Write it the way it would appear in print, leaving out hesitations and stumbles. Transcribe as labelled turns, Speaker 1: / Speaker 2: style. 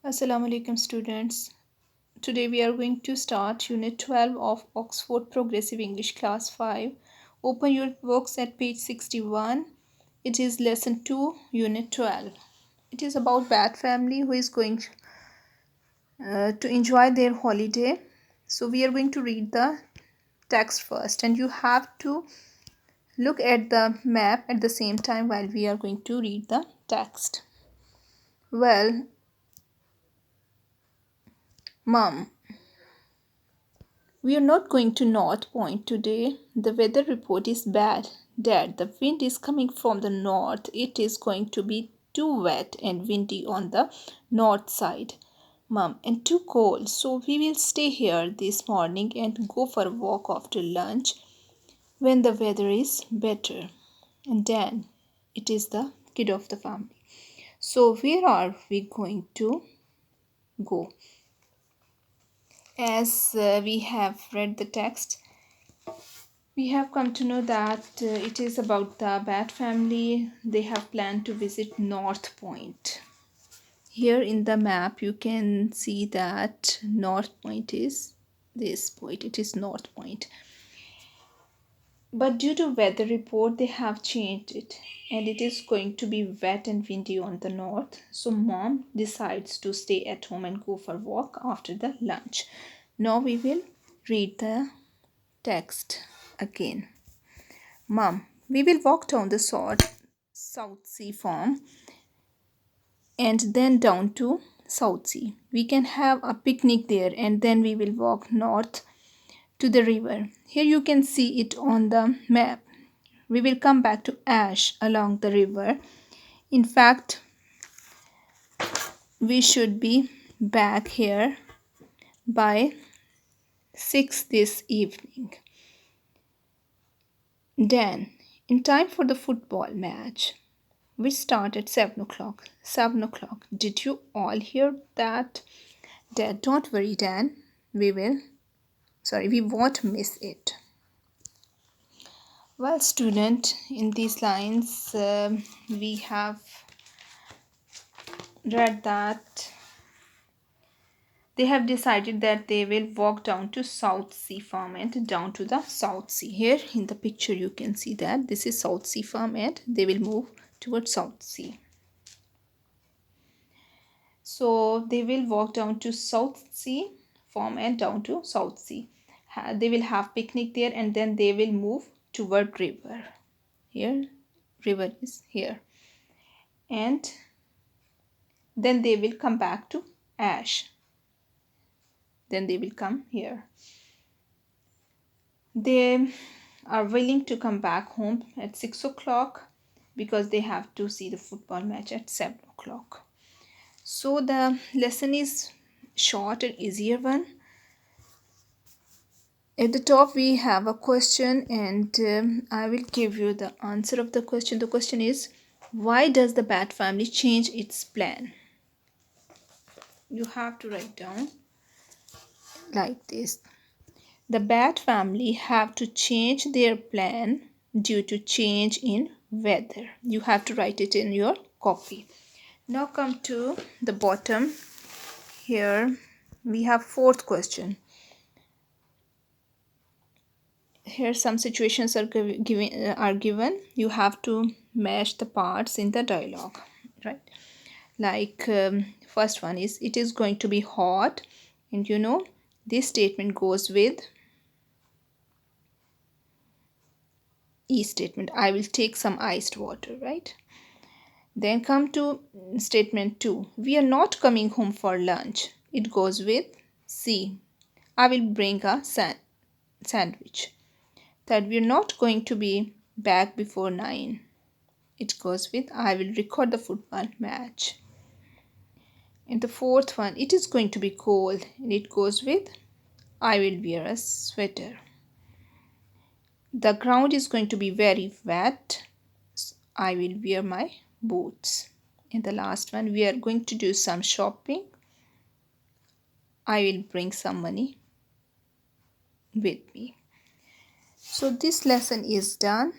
Speaker 1: Assalamu alaikum students. Today we are going to start Unit 12 of Oxford Progressive English Class 5. Open your books at page 61. It is Lesson 2, Unit 12. It is about Bat family who is going to enjoy their holiday. So we are going to read the text first and you have to look at the map at the same time while we are going to read the text. Well, Mom, we are not going to North Point today. The weather report is bad. Dad, the wind is coming from the north. It is going to be too wet and windy on the north side. Mom, and too cold. So we will stay here this morning and go for a walk after lunch when the weather is better. And Dan, it is the kid of the family. So where are we going to go? As we have read the text, we have come to know that it is about the Bat family. They have planned to visit North Point. Here in the map, you can see that North Point is this point. It is North Point. But due to weather report, they have changed it. And it is going to be wet and windy on the north. So mom decides to stay at home and go for a walk after the lunch. Now we will read the text again. Mom, we will walk down the South Sea farm and then down to South Sea. We can have a picnic there and then we will walk north to the river. Here you can see it on the map. We will come back to Ash along the river. In fact, we should be back here by 6 this evening. Dan, in time for the football match. We start at 7 o'clock. 7 o'clock. Did you all hear that? Dad, don't worry, Dan. We won't miss it. Well, student, in these lines, we have read that they have decided that they will walk down to South Sea Farm and down to the South Sea. Here in the picture, you can see that this is South Sea Farm and they will move towards South Sea. So they will walk down to South Sea Farm and down to South Sea. They will have picnic there and then they will move toward river. Here, river is here. And then they will come back to Ash. Then they will come here. They are willing to come back home at 6 o'clock because they have to see the football match at 7 o'clock. So the lesson is short and easier one. At the top we have a question and I will give you the answer of the question. The question is, why does the Bat family change its plan? You have to write down like this. The Bat family have to change their plan due to change in weather. You have to write it in your copy. Now come to the bottom. Here we have fourth question. Here some situations are given. You have to match the parts in the dialogue, right? Like first one is, it is going to be hot, and you know this statement goes with statement. I will take some iced water, right? Then come to statement 2. We are not coming home for lunch. It goes with C. I will bring a sandwich. Third, we are not going to be back before 9. It goes with I will record the football match. And the fourth one, it is going to be cold, and it goes with I will wear a sweater. The ground is going to be very wet. I will wear my boots. And the last one, we are going to do some shopping. I will bring some money with me. So this lesson is done.